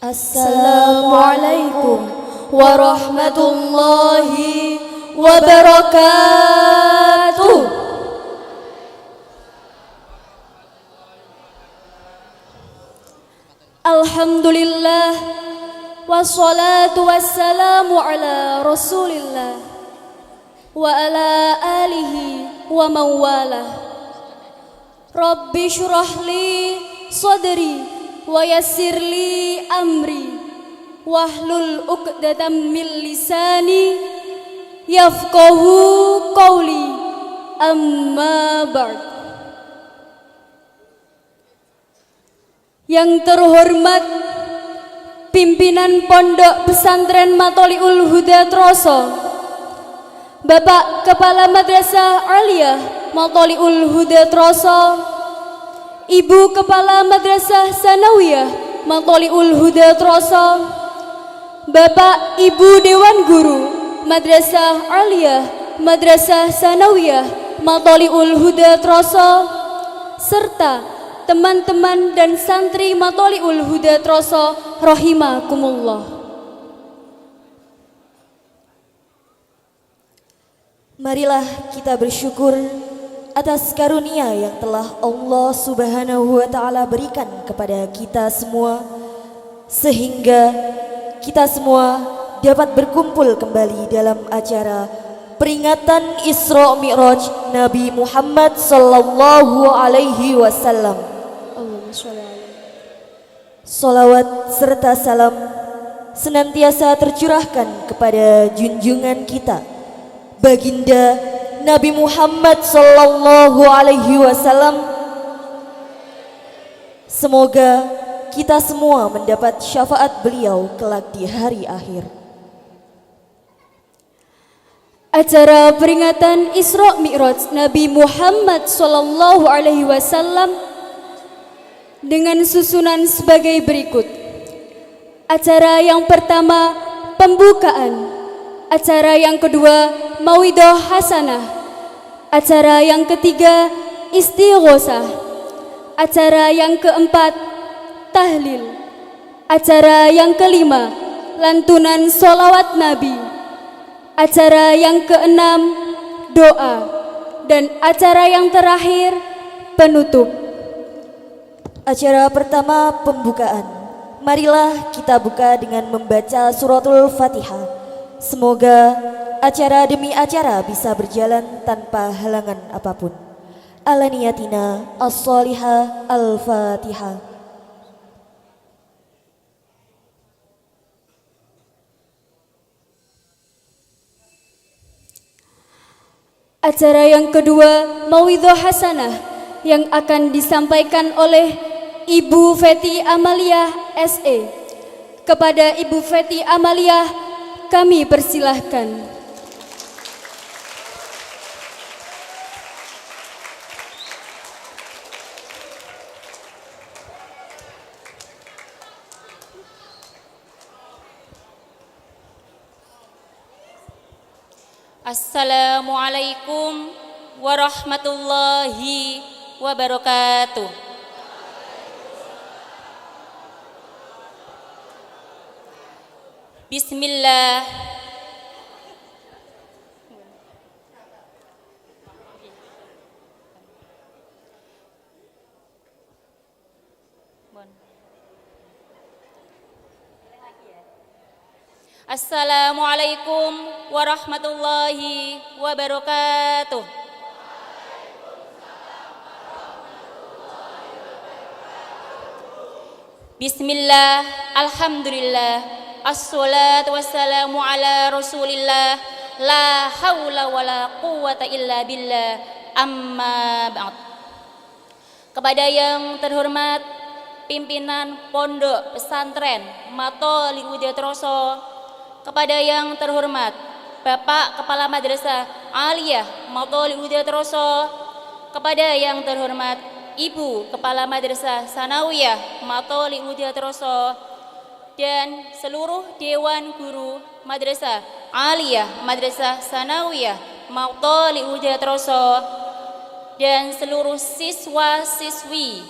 Assalamualaikum warahmatullahi wabarakatuh. Alhamdulillah wassalatu wassalamu ala Rasulillah wa ala alihi wa mawalah. Rabbi syrah li sadri wa yassir li amri wahlul 'uqdatam min lisani yafqahu qawli, amma ba'd. Yang terhormat pimpinan Pondok Pesantren Matholiul Huda Troso, Bapak Kepala Madrasah Aliyah Matholiul Huda Troso, Ibu Kepala Madrasah Sanawiyah Matholiul Huda Troso, Bapak Ibu Dewan Guru Madrasah Aliyah Madrasah Sanawiyah Matholiul Huda Troso, serta teman-teman dan santri Matholiul Huda Troso rahimakumullah. Marilah kita bersyukur atas karunia yang telah Allah Subhanahu wa Ta'ala berikan kepada kita semua, sehingga kita semua dapat berkumpul kembali dalam acara peringatan Isra Mi'raj Nabi Muhammad sallallahu alaihi wasallam. Salawat serta salam senantiasa tercurahkan kepada junjungan kita, Baginda Nabi Muhammad sallallahu alaihi wasallam. Semoga kita semua mendapat syafaat beliau kelak di hari akhir. Acara peringatan Isra Mi'raj Nabi Muhammad sallallahu alaihi wasallam dengan susunan sebagai berikut. Acara yang pertama pembukaan, acara yang kedua mauidhah hasanah, acara yang ketiga istighosah, acara yang keempat tahlil, acara yang kelima lantunan sholawat Nabi, acara yang keenam doa, dan acara yang terakhir penutup. Acara pertama pembukaan. Marilah kita buka dengan membaca suratul Fatihah. Semoga acara demi acara bisa berjalan tanpa halangan apapun. Ala niyatina as-salihah al-Fatihah. Acara yang kedua mauidhah hasanah yang akan disampaikan oleh Ibu Feti Amalia SE. Kepada Ibu Feti Amalia kami persilahkan. Assalamualaikum warahmatullahi wabarakatuh. Bismillah. Assalamualaikum warahmatullahi wabarakatuh. Bismillah, alhamdulillah, assalatu wassalamu ala Rasulillah, la haula wala quwwata illa billah, amma ba'd. Kepada yang terhormat pimpinan Pondok Pesantren Matholiul Huda Troso, kepada yang terhormat Bapak Kepala Madrasah Aliyah Matholiul Huda Troso, kepada yang terhormat Ibu Kepala Madrasah Sanawiyah Matholiul Huda Troso, dan seluruh Dewan Guru Madrasah Aliyah Madrasah Sanawiyah Matholiul Huda Troso, dan seluruh siswa-siswi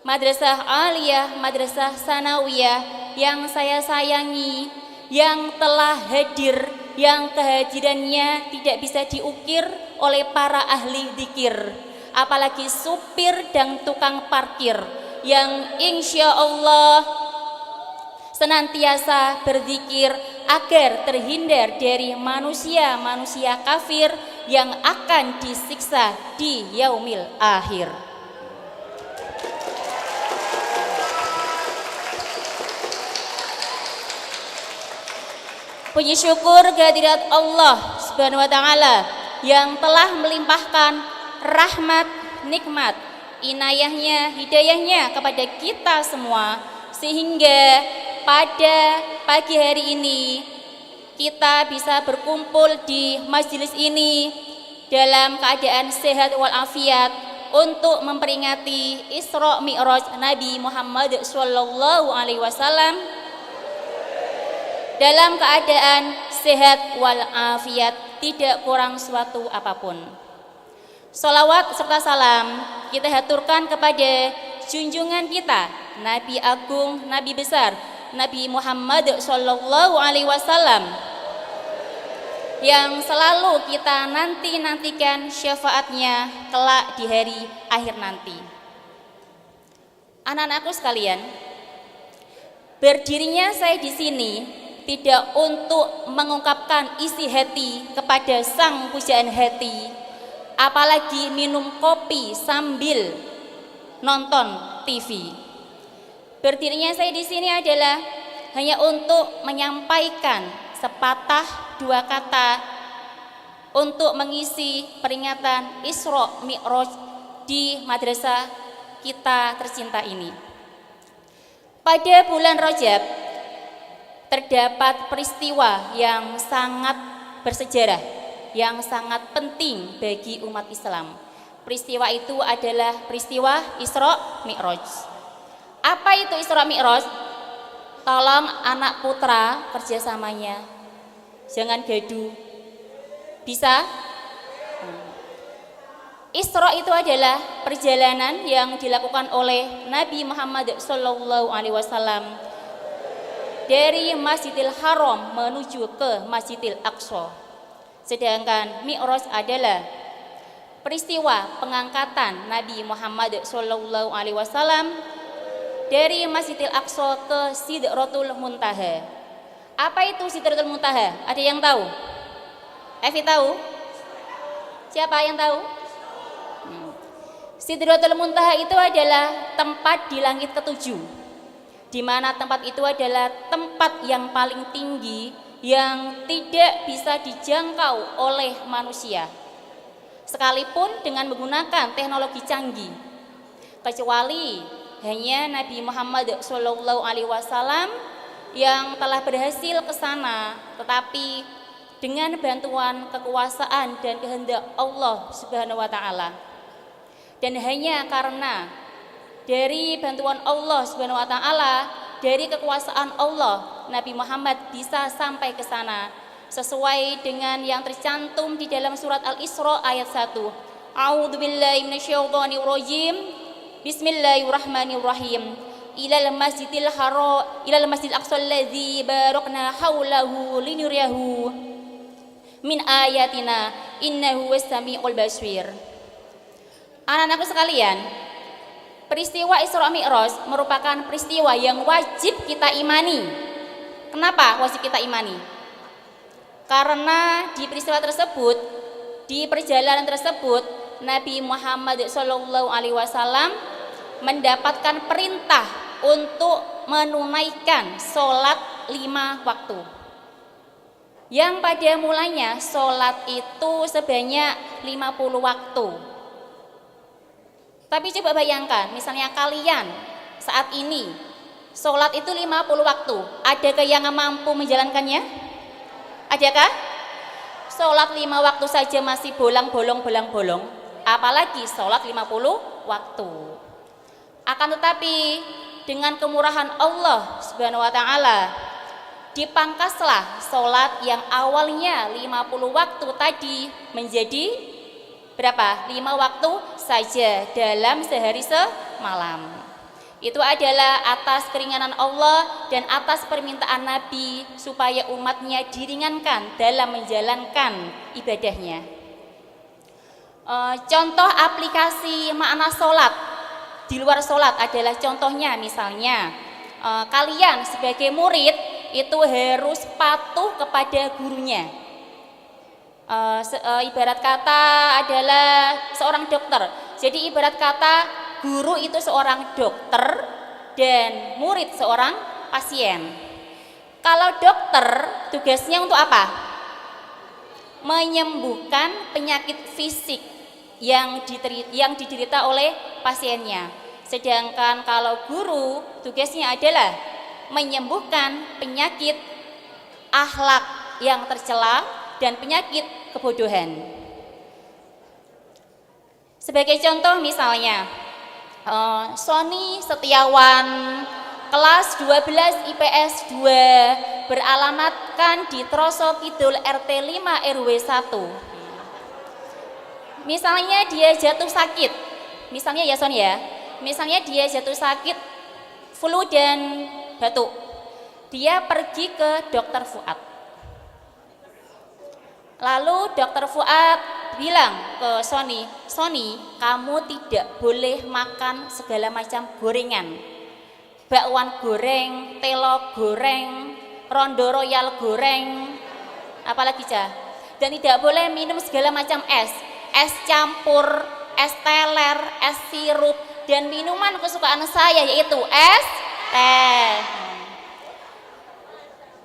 Madrasah Aliyah, Madrasah Sanawiyah yang saya sayangi, yang telah hadir, yang kehadirannya tidak bisa diukir oleh para ahli zikir, apalagi supir dan tukang parkir yang insya Allah senantiasa berzikir agar terhindar dari manusia-manusia kafir yang akan disiksa di yaumil akhir. Puji syukur kehadirat Allah Subhanahu wa taala yang telah melimpahkan rahmat, nikmat, inayahnya, hidayahnya kepada kita semua, sehingga pada pagi hari ini kita bisa berkumpul di majelis ini dalam keadaan sehat walafiat untuk memperingati Isra Mi'raj Nabi Muhammad sallallahu alaihi wasallam dalam keadaan sehat walafiat, tidak kurang suatu apapun. Salawat serta salam kita haturkan kepada junjungan kita, Nabi Agung, Nabi besar, Nabi Muhammad sallallahu alaihi wasallam, yang selalu kita nantikan syafaatnya kelak di hari akhir nanti. Anak-anakku sekalian, berdirinya saya di sini tidak untuk mengungkapkan isi hati kepada sang pujaan hati, apalagi minum kopi sambil nonton TV. Berdirinya saya di sini adalah hanya untuk menyampaikan sepatah dua kata untuk mengisi peringatan Isra Mi'raj di madrasah kita tercinta ini. Pada bulan Rajab terdapat peristiwa yang sangat bersejarah, yang sangat penting bagi umat Islam. Peristiwa itu adalah peristiwa Isra Mi'raj. Apa itu Isra Mi'raj? Tolong anak putra kerjasamanya, jangan gaduh. Bisa? Isra itu adalah perjalanan yang dilakukan oleh Nabi Muhammad sallallahu alaihi wasallam dari Masjidil Haram menuju ke Masjidil Aqsa. Sedangkan Mi'raj adalah peristiwa pengangkatan Nabi Muhammad sallallahu alaihi wasallam dari Masjidil Aqsa ke Sidratul Muntaha. Apa itu Sidratul Muntaha? Ada yang tahu? Evi tahu? Siapa yang tahu? Sidratul Muntaha itu adalah tempat di langit ketujuh, di mana tempat itu adalah tempat yang paling tinggi yang tidak bisa dijangkau oleh manusia, sekalipun dengan menggunakan teknologi canggih, kecuali hanya Nabi Muhammad sallallahu alaihi wasallam yang telah berhasil ke sana, tetapi dengan bantuan kekuasaan dan kehendak Allah Subhanahu wa taala. Dan hanya karena dari bantuan Allah Subhanahu wa taala, dari kekuasaan Allah, Nabi Muhammad bisa sampai ke sana sesuai dengan yang tercantum di dalam surat Al-Isra ayat 1. A'udzubillahi minasyaitonir rajim. Bismillahirrahmanirrahim. Ilal masjidil aqsa allazi barakna haulahu linuriyahu min ayatina innahu was-sami'ul basir. Anak-anakku sekalian, peristiwa Isra Mi'raj merupakan peristiwa yang wajib kita imani. Kenapa wajib kita imani? Karena di peristiwa tersebut, di perjalanan tersebut, Nabi Muhammad sallallahu alaihi wasallam mendapatkan perintah untuk menunaikan sholat 5 waktu. Yang pada mulanya sholat itu sebanyak 50 waktu. Tapi coba bayangkan, misalnya kalian saat ini sholat itu 50 waktu, adakah yang mampu menjalankannya? Adakah? Sholat 5 waktu saja masih bolong-bolong, apalagi sholat 50 waktu. Akan tetapi dengan kemurahan Allah Subhanahu wa taala, dipangkaslah sholat yang awalnya 50 waktu tadi menjadi berapa? 5 waktu saja dalam sehari semalam. Itu adalah atas keringanan Allah dan atas permintaan Nabi supaya umatnya diringankan dalam menjalankan ibadahnya. Contoh aplikasi makna sholat di luar sholat adalah contohnya misalnya kalian sebagai murid itu harus patuh kepada gurunya. Ibarat kata adalah seorang dokter. Jadi ibarat kata guru itu seorang dokter dan murid seorang pasien. Kalau dokter tugasnya untuk apa? Menyembuhkan penyakit fisik yang diderita oleh pasiennya. Sedangkan kalau guru tugasnya adalah menyembuhkan penyakit akhlak yang tercela dan penyakit kebodohan. Sebagai contoh misalnya Sony Setiawan kelas 12 IPS 2 beralamatkan di Troso Kidul RT 5 RW 1. Misalnya dia jatuh sakit, misalnya ya Sony ya, misalnya dia jatuh sakit flu dan batuk, dia pergi ke dokter Fuad. Lalu dokter Fuad bilang ke Sony, kamu tidak boleh makan segala macam gorengan, bakwan goreng, telo goreng, rondo royal goreng, apalagi dan tidak boleh minum segala macam es campur, es teler, es sirup, dan minuman kesukaan saya yaitu es teh.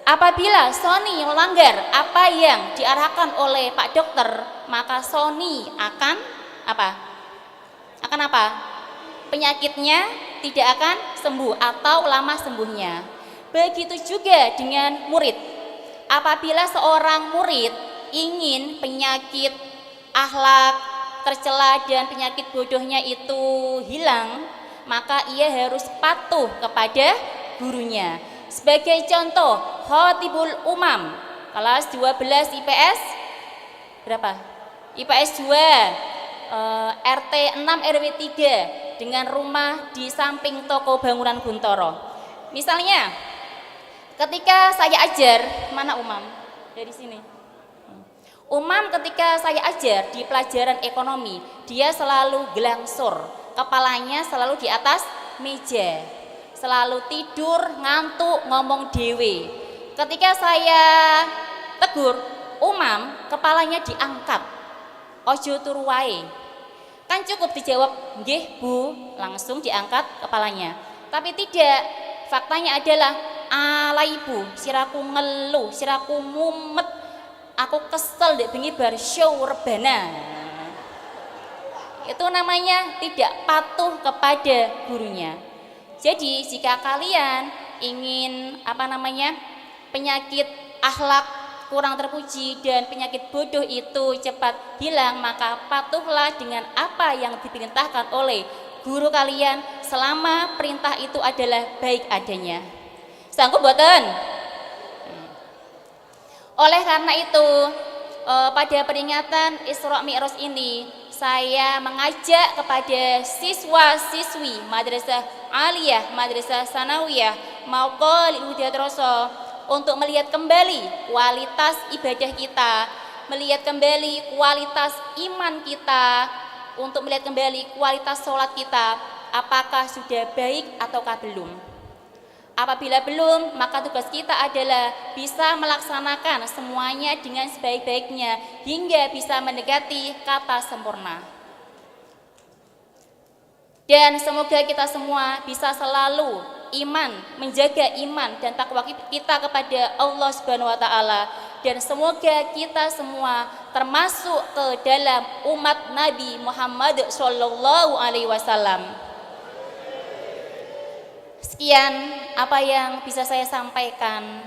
Apabila Sony melanggar apa yang diarahkan oleh Pak Dokter, maka Sony akan apa? Penyakitnya tidak akan sembuh atau lama sembuhnya. Begitu juga dengan murid. Apabila seorang murid ingin penyakit akhlak tercela dan penyakit bodohnya itu hilang, maka ia harus patuh kepada gurunya. Sebagai contoh, Khotibul Umam kelas 12 IPS berapa? IPS 2 RT 6 RW 3 dengan rumah di samping toko bangunan Guntoro. Misalnya ketika saya ajar, mana Umam? Dari sini. Umam ketika saya ajar di pelajaran ekonomi, dia selalu gelangsur, kepalanya selalu di atas meja, selalu tidur, ngantuk, ngomong dewe. Ketika saya tegur, Umam kepalanya diangkat, ojo turu wae. Kan cukup dijawab, nggih Bu, langsung diangkat kepalanya. Tapi tidak, faktanya adalah, ala Ibu, siraku ngeluh, siraku mumet, aku kesel dek bengi bar show rebana. Itu namanya tidak patuh kepada gurunya. Jadi jika kalian ingin penyakit akhlak kurang terpuji dan penyakit bodoh itu cepat hilang, maka patuhlah dengan apa yang diperintahkan oleh guru kalian selama perintah itu adalah baik adanya. Sanggup boten? Oleh karena itu pada peringatan Isra Mi'raj ini saya mengajak kepada siswa-siswi Madrasah Aliyah, Madrasah Sanawiyah, Mauqal Huda Troso untuk melihat kembali kualitas ibadah kita, melihat kembali kualitas iman kita, untuk melihat kembali kualitas sholat kita, apakah sudah baik ataukah belum. Apabila belum, maka tugas kita adalah bisa melaksanakan semuanya dengan sebaik-baiknya hingga bisa mendekati kata sempurna. Dan semoga kita semua bisa selalu menjaga iman dan takwa kita kepada Allah Subhanahu wa taala, dan semoga kita semua termasuk ke dalam umat Nabi Muhammad sallallahu alaihi wasallam. Sekian apa yang bisa saya sampaikan.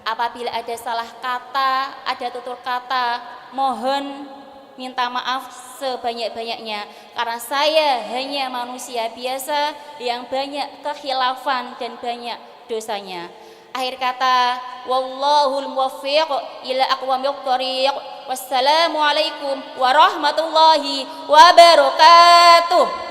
Apabila ada salah kata, ada tutur kata, mohon minta maaf sebanyak-banyaknya, karena saya hanya manusia biasa yang banyak kekhilafan dan banyak dosanya. Akhir kata, wallahul muwaffiq ila aqwamit thoriq. Wassalamualaikum warahmatullahi wabarakatuh.